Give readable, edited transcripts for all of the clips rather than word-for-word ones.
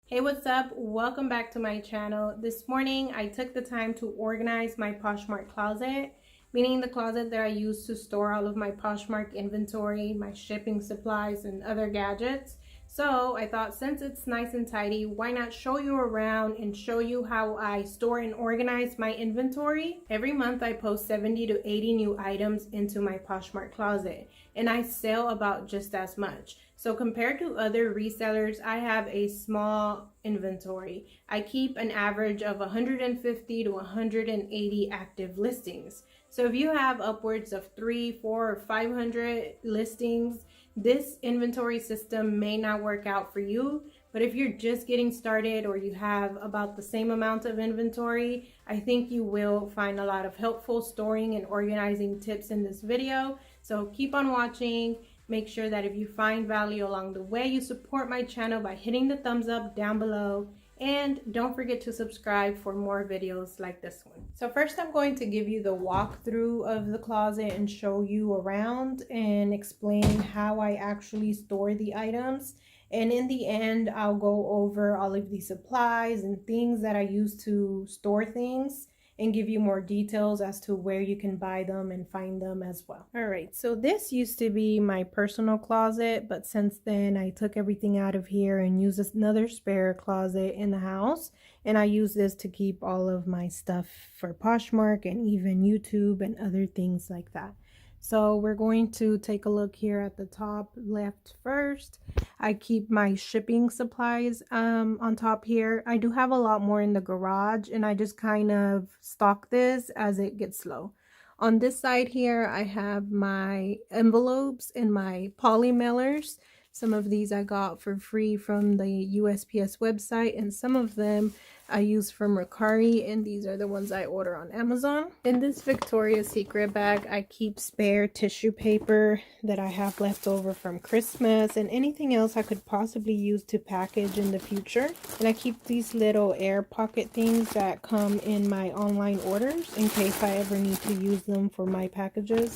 Hey, what's up? Welcome back to my channel. This morning I took the time to organize my Poshmark closet, meaning the closet that I use to store all of my Poshmark inventory, my shipping supplies, and other gadgets. So I thought, since it's nice and tidy, why not show you around and show you how I store and organize my inventory. Every month I post 70 to 80 new items into my Poshmark closet, and I sell about just as much. So compared to other resellers, I have a small inventory. I keep an average of 150 to 180 active listings. So if you have upwards of 3, 4, or 500 listings, this inventory system may not work out for you. But if you're just getting started or you have about the same amount of inventory, I think you will find a lot of helpful storing and organizing tips in this video. So keep on watching. Make sure that if you find value along the way, you support my channel by hitting the thumbs up down below. And don't forget to subscribe for more videos like this one. So first I'm going to give you the walkthrough of the closet and show you around and explain how I actually store the items. And in the end, I'll go over all of the supplies and things that I use to store things and give you more details as to where you can buy them and find them as well. All right, so this used to be my personal closet, but since then I took everything out of here and used another spare closet in the house. And I use this to keep all of my stuff for Poshmark and even YouTube and other things like that. So we're going to take a look here at the top left first. I keep my shipping supplies on top here. I do have a lot more in the garage, and I just kind of stock this as it gets low. On this side here, I have my envelopes and my poly mailers. Some of these I got for free from the USPS website, and some of them I use from Mercari, and these are the ones I order on Amazon. In this Victoria's Secret bag, I keep spare tissue paper that I have left over from Christmas and anything else I could possibly use to package in the future. And I keep these little air pocket things that come in my online orders in case I ever need to use them for my packages.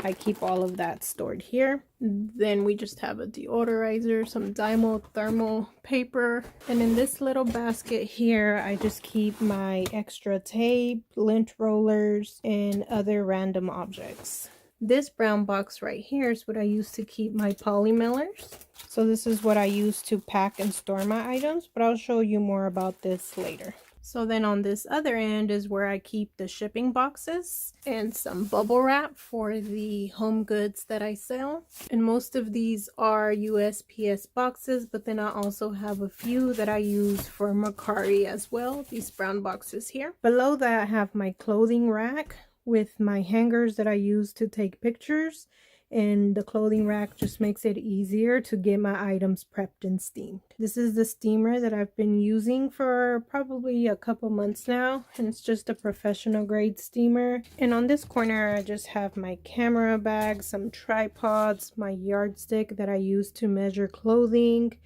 I keep all of that stored here. Then we just have a deodorizer, some Dymo thermal paper, and in this little basket here I just keep my extra tape, lint rollers, and other random objects. This brown box right here is what I use to keep my poly mailers. So this is what I use to pack and store my items, but I'll show you more about this later. So then on this other end is where I keep the shipping boxes and some bubble wrap for the home goods that I sell. And most of these are USPS boxes, but then I also have a few that I use for Mercari as well, these brown boxes here. Below that I have my clothing rack with my hangers that I use to take pictures. And the clothing rack just makes it easier to get my items prepped and steamed. This is the steamer that I've been using for probably a couple months now, and it's just a professional grade steamer. And on this corner I just have my camera bag, some tripods, my yardstick that I use to measure clothing,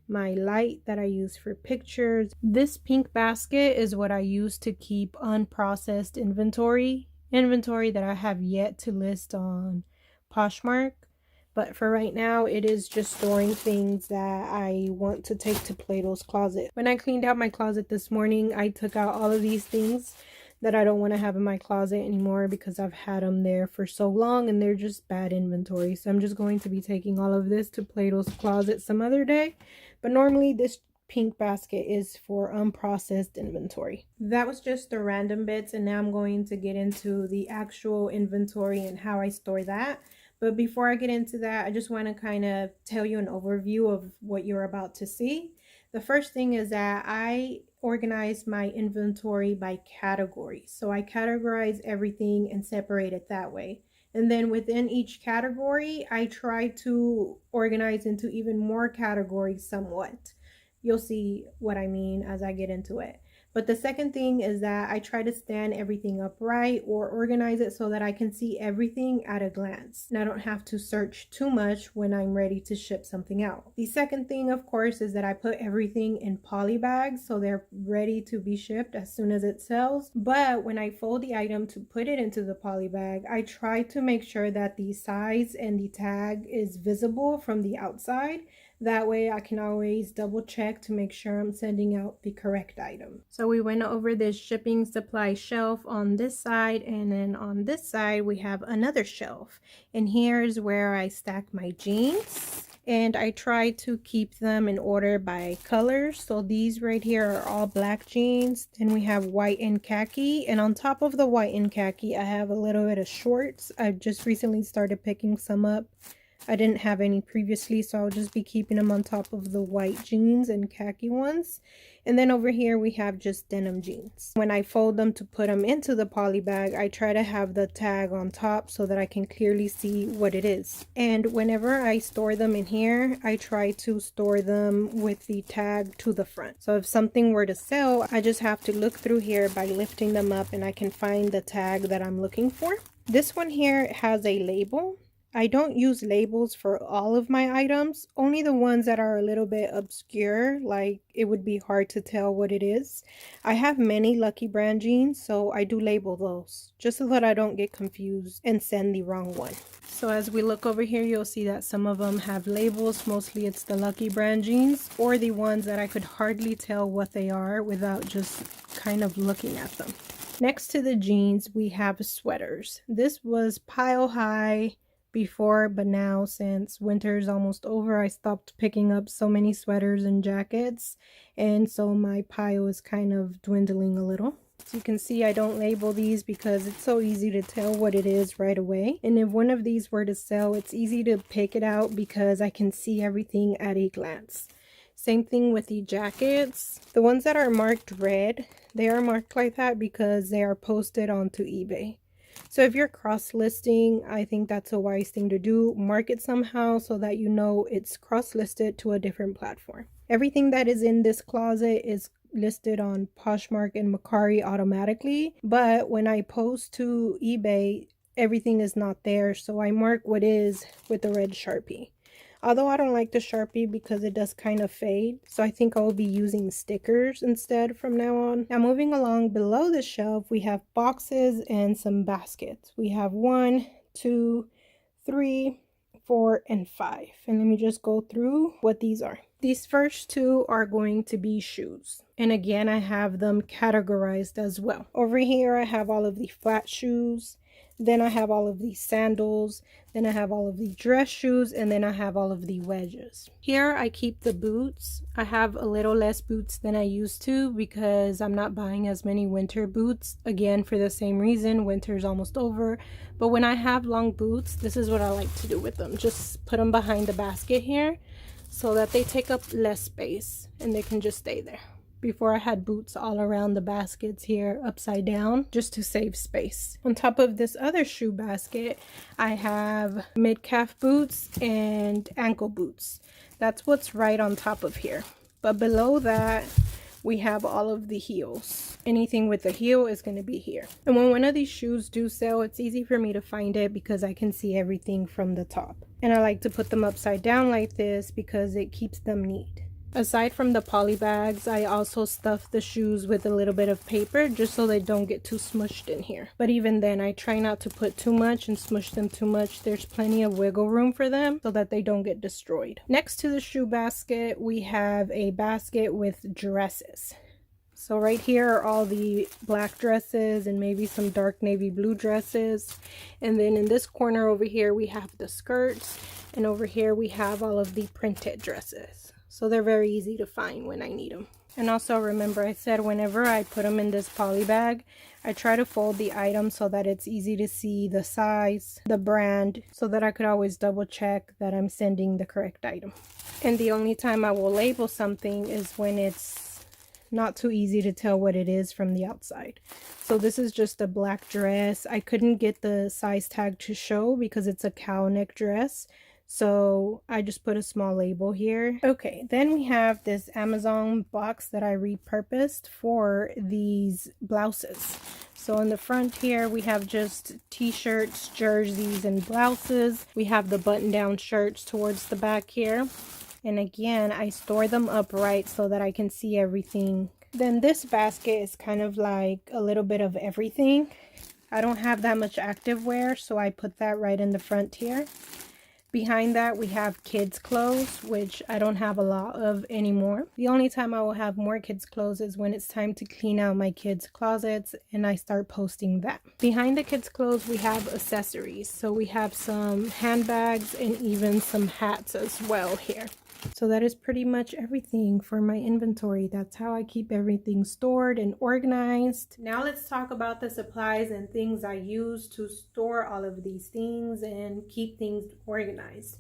my light that I use for pictures. This pink basket is what I use to keep unprocessed inventory that I have yet to list on Poshmark, but for right now it is just storing things that I want to take to Plato's closet. When I cleaned out my closet this morning, I took out all of these things that I don't want to have in my closet anymore because I've had them there for so long and they're just bad inventory. So I'm just going to be taking all of this to Plato's closet some other day, but normally this pink basket is for unprocessed inventory. That was just the random bits, and now I'm going to get into the actual inventory and how I store that. But before I get into that, I just want to kind of tell you an overview of what you're about to see. The first thing is that I organize my inventory by category. So I categorize everything and separate it that way. And then within each category, I try to organize into even more categories somewhat. You'll see what I mean as I get into it. But the second thing is that I try to stand everything upright or organize it so that I can see everything at a glance. And I don't have to search too much when I'm ready to ship something out. The second thing, of course, is that I put everything in poly bags so they're ready to be shipped as soon as it sells. But when I fold the item to put it into the poly bag, I try to make sure that the size and the tag is visible from the outside. That way I can always double check to make sure I'm sending out the correct item. So we went over this shipping supply shelf on this side, and then on this side we have another shelf. And here's where I stack my jeans. And I try to keep them in order by color. So these right here are all black jeans. Then we have white and khaki. And on top of the white and khaki, I have a little bit of shorts. I've just recently started picking some up. I didn't have any previously, so I'll just be keeping them on top of the white jeans and khaki ones. And then over here we have just denim jeans. When I fold them to put them into the poly bag, I try to have the tag on top so that I can clearly see what it is. And whenever I store them in here, I try to store them with the tag to the front. So if something were to sell, I just have to look through here by lifting them up and I can find the tag that I'm looking for. This one here has a label. I don't use labels for all of my items, only the ones that are a little bit obscure, like it would be hard to tell what it is. I have many Lucky Brand jeans, so I do label those, just so that I don't get confused and send the wrong one. So as we look over here, you'll see that some of them have labels. Mostly it's the Lucky Brand jeans, or the ones that I could hardly tell what they are without just kind of looking at them. Next to the jeans, we have sweaters. This was pile high before, but now since winter is almost over, I stopped picking up so many sweaters and jackets, and so my pile is kind of dwindling a little. So you can see I don't label these because it's so easy to tell what it is right away. And if one of these were to sell, it's easy to pick it out because I can see everything at a glance. Same thing with the jackets. The ones that are marked red, they are marked like that because they are posted onto eBay. So if you're cross-listing, I think that's a wise thing to do. Mark it somehow so that you know it's cross-listed to a different platform. Everything that is in this closet is listed on Poshmark and Mercari automatically. But when I post to eBay, everything is not there. So I mark what is with the red Sharpie. Although I don't like the Sharpie because it does kind of fade, so I think I will be using stickers instead from now on. Now moving along below the shelf, we have boxes and some baskets. We have 1, 2, 3, 4, and 5. And let me just go through what these are. These first two are going to be shoes. And again, I have them categorized as well. Over here, I have all of the flat shoes. Then I have all of these sandals, then I have all of the dress shoes, and then I have all of the wedges. Here I keep the boots. I have a little less boots than I used to because I'm not buying as many winter boots. Again, for the same reason, winter is almost over. But when I have long boots, this is what I like to do with them. Just put them behind the basket here so that they take up less space and they can just stay there. Before I had boots all around the baskets here upside down just to save space. On top of this other shoe basket, I have mid-calf boots and ankle boots. That's what's right on top of here. But below that, we have all of the heels. Anything with a heel is going to be here. And when one of these shoes do sell, it's easy for me to find it because I can see everything from the top. And I like to put them upside down like this because it keeps them neat. Aside from the poly bags, I also stuff the shoes with a little bit of paper just so they don't get too smushed in here. But even then, I try not to put too much and smush them too much. There's plenty of wiggle room for them so that they don't get destroyed. Next to the shoe basket, we have a basket with dresses. So right here are all the black dresses and maybe some dark navy blue dresses. And then in this corner over here, we have the skirts. And over here, we have all of the printed dresses. So they're very easy to find when I need them. And also remember, I said whenever I put them in this poly bag, I try to fold the item so that it's easy to see the size, the brand, so that I could always double check that I'm sending the correct item. And the only time I will label something is when it's not too easy to tell what it is from the outside. So this is just a black dress. I couldn't get the size tag to show because it's a cow neck dress. So I just put a small label here. Okay, then we have this Amazon box that I repurposed for these blouses. So in the front here, we have just t-shirts, jerseys, and blouses. We have the button-down shirts towards the back here. And again, I store them upright so that I can see everything. Then this basket is kind of like a little bit of everything. I don't have that much activewear, so I put that right in the front here. Behind that, we have kids' clothes, which I don't have a lot of anymore. The only time I will have more kids' clothes is when it's time to clean out my kids' closets and I start posting that. Behind the kids' clothes, we have accessories. So we have some handbags and even some hats as well here. So that is pretty much everything for my inventory. That's how I keep everything stored and organized. Now let's talk about the supplies and things I use to store all of these things and keep things organized.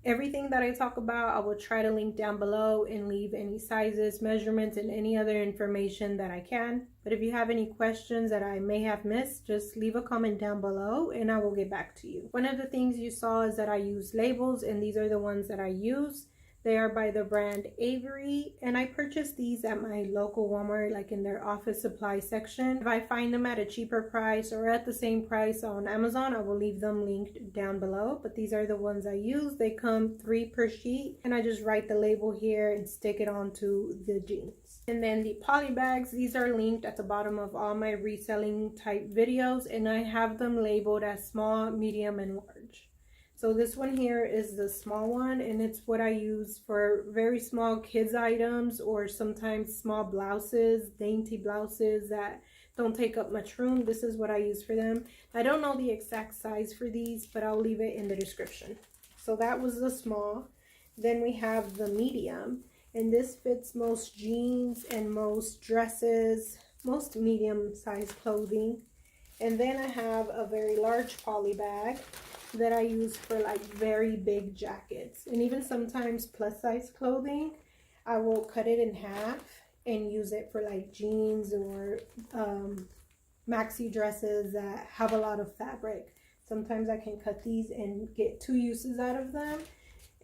Everything that I talk about, I will try to link down below and leave any sizes, measurements, and any other information that I can. But if you have any questions that I may have missed, just leave a comment down below and I will get back to you. One of the things you saw is that I use labels, and these are the ones that I use. They are by the brand Avery, and I purchased these at my local Walmart, like in their office supply section. If I find them at a cheaper price or at the same price on Amazon, I will leave them linked down below. But these are the ones I use. They come 3 per sheet, and I just write the label here and stick it onto the jeans. And then the poly bags, these are linked at the bottom of all my reselling type videos, and I have them labeled as small, medium, and large. So this one here is the small one, and it's what I use for very small kids items or sometimes small blouses, dainty blouses that don't take up much room. This is what I use for them. I don't know the exact size for these, but I'll leave it in the description. So that was the small. Then we have the medium, and this fits most jeans and most dresses, most medium-sized clothing. And then I have a very large poly bag that I use for like very big jackets, and even sometimes plus size clothing. I will cut it in half and use it for like jeans or maxi dresses that have a lot of fabric. Sometimes I can cut these and get 2 uses out of them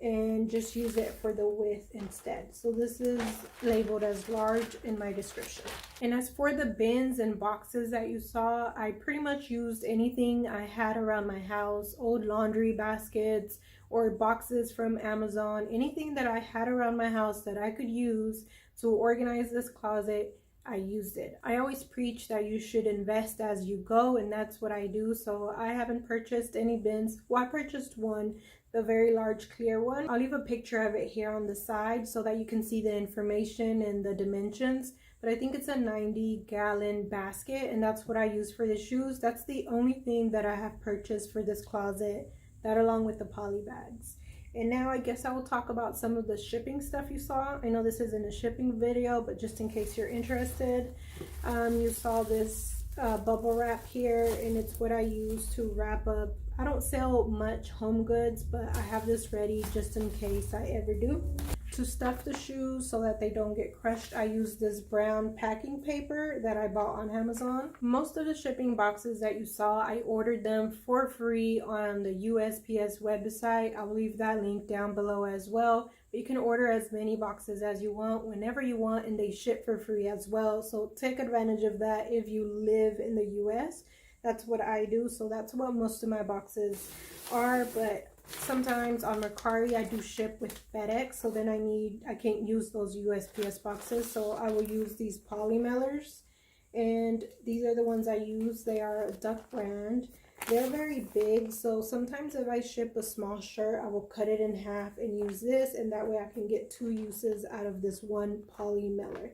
and just use it for the width instead. So this is labeled as large in my description. And as for the bins and boxes that you saw, I pretty much used anything I had around my house, old laundry baskets or boxes from Amazon, anything that I had around my house that I could use to organize this closet. I used it. I always preach that you should invest as you go, and that's what I do. So I haven't purchased any bins. Well, I purchased one, the very large clear one. I'll leave a picture of it here on the side so that you can see the information and the dimensions. But I think it's a 90-gallon basket, and that's what I use for the shoes. That's the only thing that I have purchased for this closet, that along with the poly bags. And now I guess I will talk about some of the shipping stuff you saw. I know this isn't a shipping video, but just in case you're interested, you saw this bubble wrap here, and it's what I use to wrap up. I don't sell much home goods, but I have this ready just in case I ever do. To stuff the shoes so that they don't get crushed, I use this brown packing paper that I bought on Amazon. Most of the shipping boxes that you saw, I ordered them for free on the USPS website. I'll leave that link down below as well. But you can order as many boxes as you want, whenever you want, and they ship for free as well. So take advantage of that if you live in the US. That's what I do, so that's what most of my boxes are. But sometimes on Mercari I do ship with FedEx, so then I can't use those USPS boxes, so I will use these poly mailers, and these are the ones I use. They are a Duck brand. They're very big, so sometimes if I ship a small shirt, I will cut it in half and use this, and that way I can get 2 uses out of this one poly mailer.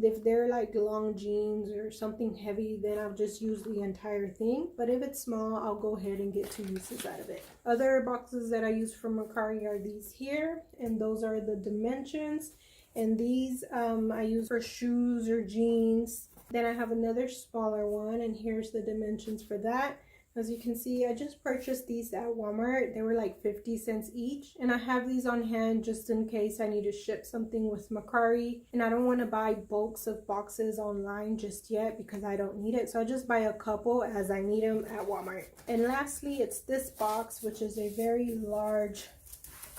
If they're like long jeans or something heavy, then I'll just use the entire thing. But if it's small, I'll go ahead and get 2 uses out of it. Other boxes that I use from Mercari are these here, and those are the dimensions. And these I use for shoes or jeans. Then I have another smaller one, and here's the dimensions for that. As you can see, I just purchased these at Walmart. They were like 50 cents each, and I have these on hand just in case I need to ship something with Mercari, and I don't want to buy bulks of boxes online just yet because I don't need it. So I just buy a couple as I need them at Walmart. And lastly, it's this box, which is a very large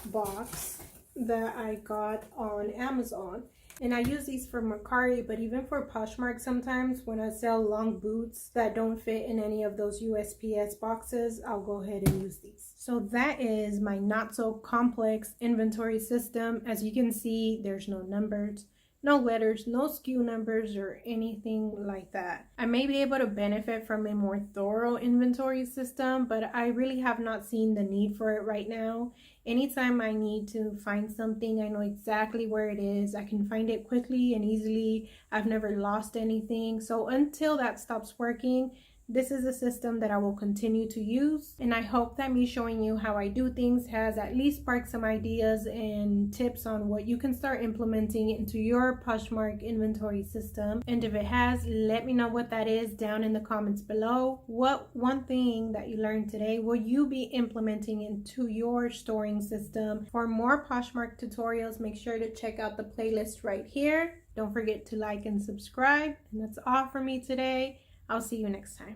box that I got on Amazon. And I use these for Mercari, but even for Poshmark sometimes when I sell long boots that don't fit in any of those USPS boxes, I'll go ahead and use these. So that is my not so complex inventory system. As you can see, there's no numbers, no letters, no SKU numbers, or anything like that. I may be able to benefit from a more thorough inventory system, but I really have not seen the need for it right now. Anytime I need to find something, I know exactly where it is. I can find it quickly and easily. I've never lost anything. So until that stops working, this is a system that I will continue to use, and I hope that me showing you how I do things has at least sparked some ideas and tips on what you can start implementing into your Poshmark inventory system. And if it has, let me know what that is down in the comments below. What one thing that you learned today will you be implementing into your storing system? For more Poshmark tutorials, make sure to check out the playlist right here. Don't forget to like and subscribe. And that's all for me today. I'll see you next time.